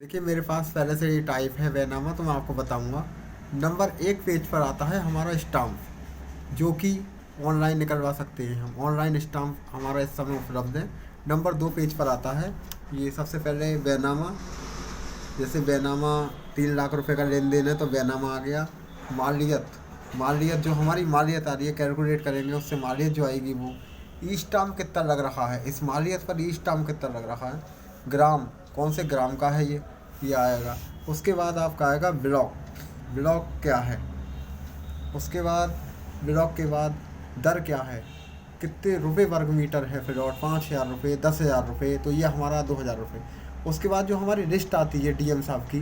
देखिए मेरे पास पहले से ये टाइप है बैनामा, तो मैं आपको बताऊंगा। नंबर एक पेज पर आता है हमारा स्टाम्प, जो कि ऑनलाइन निकलवा सकते हैं हम। ऑनलाइन स्टाम्प हमारा इस समय उपलब्ध है। नंबर दो पेज पर आता है ये सबसे पहले बैनामा। जैसे बैनामा 3 लाख रुपए का लेन देन है तो बैनामा आ गया। मालियत, मालियत जो हमारी मालियत आ रही है, कैलकुलेट करेंगे उससे मालियत जो आएगी वो ई स्टाम्प कितना लग रहा है, इस मालियत पर ई स्टाम्प कितना लग रहा है। ग्राम, कौन से ग्राम का है ये आएगा। उसके बाद आपका आएगा ब्लॉक, ब्लॉक क्या है। उसके बाद ब्लॉक के बाद दर क्या है, कितने रुपए वर्ग मीटर है प्लॉट, 5,000 रुपये, 10,000 रुपये, तो ये हमारा 2,000 रुपये। उसके बाद जो हमारी लिस्ट आती है डीएम साहब की,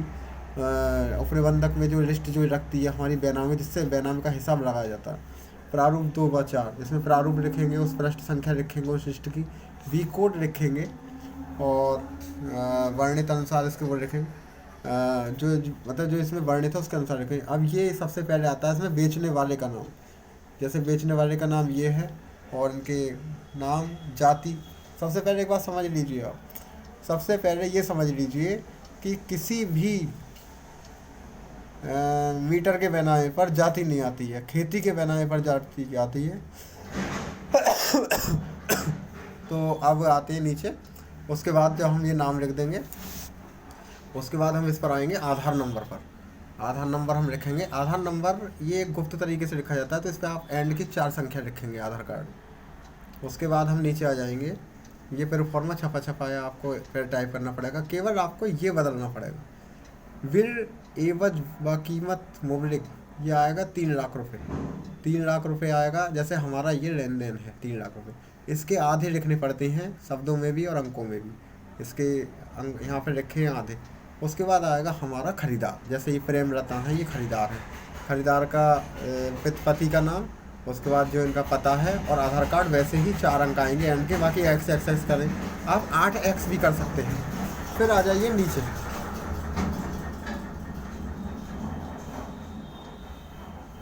अपने बंधक में जो लिस्ट जो रखती है हमारी बेनामी, जिससे बेनामी का हिसाब लगाया जाता है। प्रारूप 2/4, जिसमें प्रारूप लिखेंगे, उस पृष्ठ संख्या लिखेंगे उस लिस्ट की, बी कोड लिखेंगे और वर्णित अनुसार इसके वो लिखेंगे। जो मतलब जो इसमें वर्णित है उसके अनुसार लिखेंगे। अब ये सबसे पहले आता है इसमें बेचने वाले का नाम। जैसे बेचने वाले का नाम ये है और इनके नाम, जाति। सबसे पहले एक बात समझ लीजिए आप, सबसे पहले ये समझ लीजिए कि किसी भी मीटर के बनाने पर जाति नहीं आती है, खेती के बनाने पर जाति आती है। तो अब आते हैं नीचे। उसके बाद जब हम ये नाम लिख देंगे, उसके बाद हम इस पर आएंगे आधार नंबर पर। आधार नंबर हम लिखेंगे। आधार नंबर ये गुप्त तरीके से लिखा जाता है, तो इस पर आप एंड की 4 संख्या लिखेंगे आधार कार्ड। उसके बाद हम नीचे आ जाएंगे। ये प्रोफॉर्मा छपा छपाया आपको फिर टाइप करना पड़ेगा, केवल आपको ये बदलना पड़ेगा। विल एवज व कीमत मुबलिक, ये आएगा 3 लाख रुपए। 3 लाख रुपए आएगा। जैसे हमारा ये लेन देन है 3 लाख रुपए, इसके आधे लिखने पड़ते हैं शब्दों में भी और अंकों में भी। इसके अंक यहाँ पे लिखे हैं आधे। उसके बाद आएगा हमारा खरीदार। जैसे ये प्रेम रतन है, ये खरीदार है। खरीदार का पति का नाम, उसके बाद जो इनका पता है और आधार कार्ड, वैसे ही 4 अंक आएंगे एंड के। बाकी एक्स एक्स करें, आप 8x भी कर सकते हैं। फिर आ जाइए नीचे।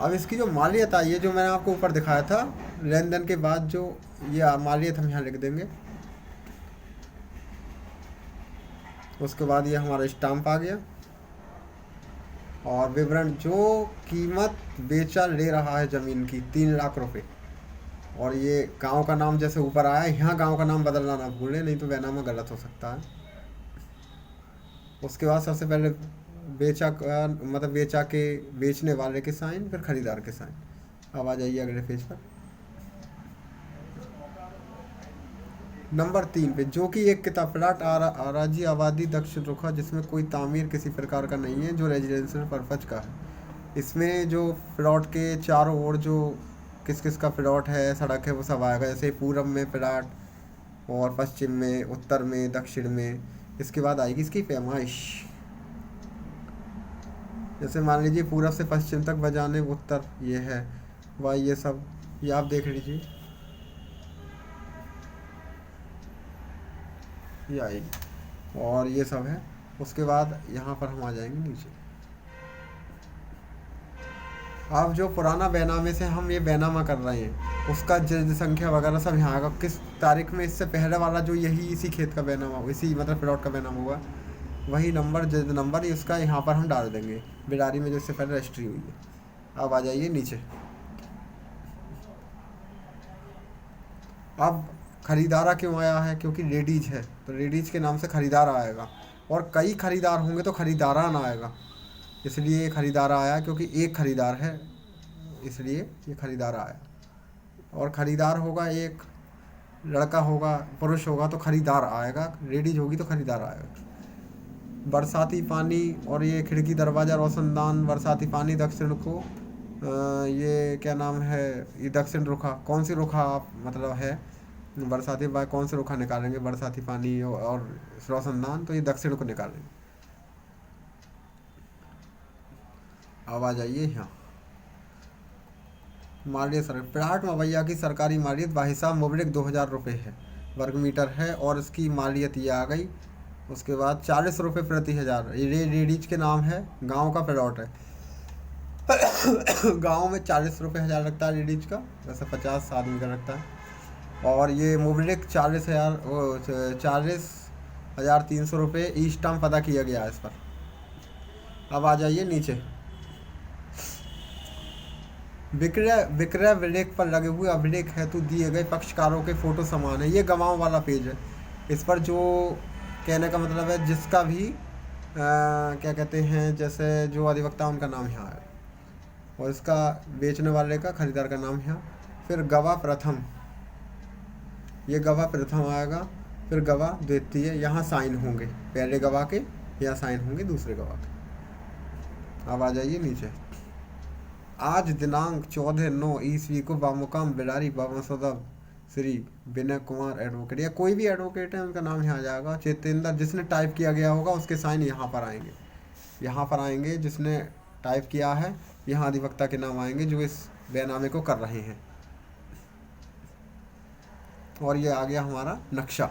अब इसकी जो मालियत आई है, जो मैंने आपको ऊपर दिखाया था, लेन देन के बाद जो ये मालियत हम यहाँ लिख देंगे। उसके बाद ये हमारा स्टाम्प आ गया और विवरण, जो कीमत बेचा ले रहा है ज़मीन की 3 लाख रुपए। और ये गांव का नाम जैसे ऊपर आया, यहाँ गांव का नाम बदलना ना भूलें, नहीं तो बैनामा गलत हो सकता है। उसके बाद सबसे पहले बेचा का मतलब बेचा के बेचने वाले के साइन, फिर खरीदार के साइन। अब आ जाइए अगले पेज पर। नंबर 3 पे, जो कि एक किताब प्लाट आराजी आबादी दक्षिण रुखा, जिसमें कोई तामीर किसी प्रकार का नहीं है, जो रेजिडेंशियल पर्पज का है। इसमें जो प्लॉट के चारों ओर जो किस किस का प्लॉट है, सड़क है, वो सब आएगा। जैसे पूरब में प्लाट और पश्चिम में, उत्तर में, दक्षिण में। इसके बाद आएगी इसकी पैमाइश। जैसे मान लीजिए पूरब से पश्चिम तक बजाने, उत्तर ये है, वह ये सब ये आप देख लीजिए, ये आएगी और ये सब है। उसके बाद यहाँ पर हम आ जाएंगे नीचे। अब जो पुराना बैनामे से हम ये बैनामा कर रहे हैं, उसका जल्द संख्या वगैरह सब यहाँ आएगा, किस तारीख में इससे पहले वाला जो यही इसी खेत का बैनामा, इसी मतलब प्लॉट का बैनामा हुआ, वही नंबर जल्द नंबर उसका यहाँ पर हम डाल देंगे, बिलारी में जो इससे पहले रजिस्ट्री हुई है। अब आ जाइए नीचे। अब खरीदारा क्यों आया है, क्योंकि लेडीज है तो लेडीज के नाम से खरीदार आएगा, और कई खरीदार होंगे तो खरीदारा ना आएगा, इसलिए खरीदारा आया, क्योंकि एक खरीदार है इसलिए ये खरीदारा आया। और खरीदार होगा, एक लड़का होगा, पुरुष होगा तो खरीदार आएगा, लेडीज होगी तो खरीदार आएगा। बरसाती पानी और ये खिड़की दरवाज़ा रोशनदान, बरसाती पानी दक्षिण को, ये क्या नाम है, ये दक्षिण रुखा, कौन सी रुखा आप मतलब है बरसाती कौन से रुखा निकालेंगे, बरसाती पानी और रोशनदान, तो ये दक्षिण को निकालेंगे। अब आ जाइए यहाँ। मालियत सर प्लाट मवैया की सरकारी मालियत बाहिसाब मुबलिक 2,000 रुपये है, वर्ग मीटर है, और इसकी मालियत ये आ गई। उसके बाद 40 रुपये प्रति हज़ार, ये लेडीज के नाम है, गांव का प्लॉट है। गांव में 40 रुपये हज़ार लगता है लेडीज का, वैसे 50 आदमी का लगता है। और ये मुबलिक 40,000 40 ₹1300 ई स्टाम्प अदा किया गया है इस पर। अब आ जाइए नीचे, विक्रय विक्रय विलेख पर लगे हुए अभिलेख हेतु दिए गए पक्षकारों के फोटो समान है। ये गवाहों वाला पेज है। इस पर जो कहने का मतलब है जिसका भी क्या कहते हैं, जैसे जो अधिवक्ता उनका नाम यहाँ है और इसका बेचने वाले का, खरीदार का नाम यहाँ। फिर गवाह प्रथम, ये गवाह प्रथम आएगा। फिर गवाह द्वितीय, यहाँ साइन होंगे, पहले गवाह के यहाँ साइन होंगे दूसरे गवाह के। अब आ जाइए नीचे, आज दिनांक 14/9 ईस्वी को बामुकाम बिलारी बाबा सदब श्री विनय कुमार एडवोकेट, या कोई भी एडवोकेट है उनका नाम यहाँ आ जाएगा। चेतेंद्र, जिसने टाइप किया गया होगा उसके साइन यहाँ पर आएंगे, यहाँ पर आएंगे। जिसने टाइप किया है यहाँ अधिवक्ता के नाम आएंगे जो इस बैनामे को कर रहे हैं। और ये आ गया हमारा नक्शा।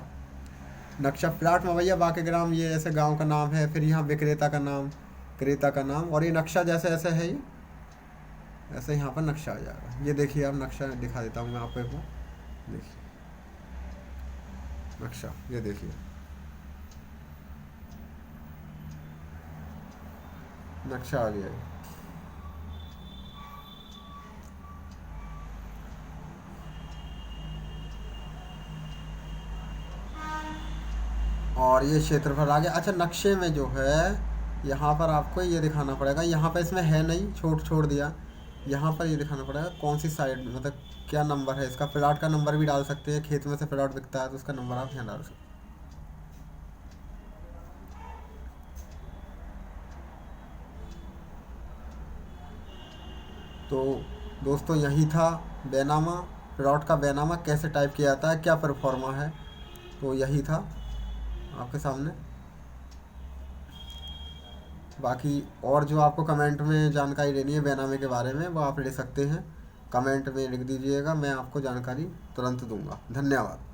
नक्शा प्लाट मवैया बाकेग्राम, ये ऐसे गांव का नाम है। फिर यहाँ विक्रेता का नाम, क्रेता का नाम, और ये नक्शा जैसे ऐसे है, ये ऐसे यहाँ पर नक्शा आ जाएगा। ये देखिए, अब नक्शा दिखा देता हूँ मैं आपको एक बार। देखिए नक्शा, ये देखिए नक्शा आ गया है। और ये क्षेत्रफल आ गया। अच्छा, नक्शे में जो है यहाँ पर आपको ये दिखाना पड़ेगा, यहाँ पर इसमें है नहीं, छोड़ दिया। यहाँ पर ये दिखाना पड़ेगा कौन सी साइड, मतलब क्या नंबर है इसका। प्लाट का नंबर भी डाल सकते हैं, खेत में से प्लाट बिकता है तो उसका नंबर आप यहाँ डाल सकते हैं। तो दोस्तों यही था बैनामा, प्लॉट का बैनामा कैसे टाइप किया जाता है, क्या परफॉर्मा है, तो यही था आपके सामने। बाकी और जो आपको कमेंट में जानकारी लेनी है बैनामे के बारे में वो आप ले सकते हैं, कमेंट में लिख दीजिएगा, मैं आपको जानकारी तुरंत दूंगा। धन्यवाद।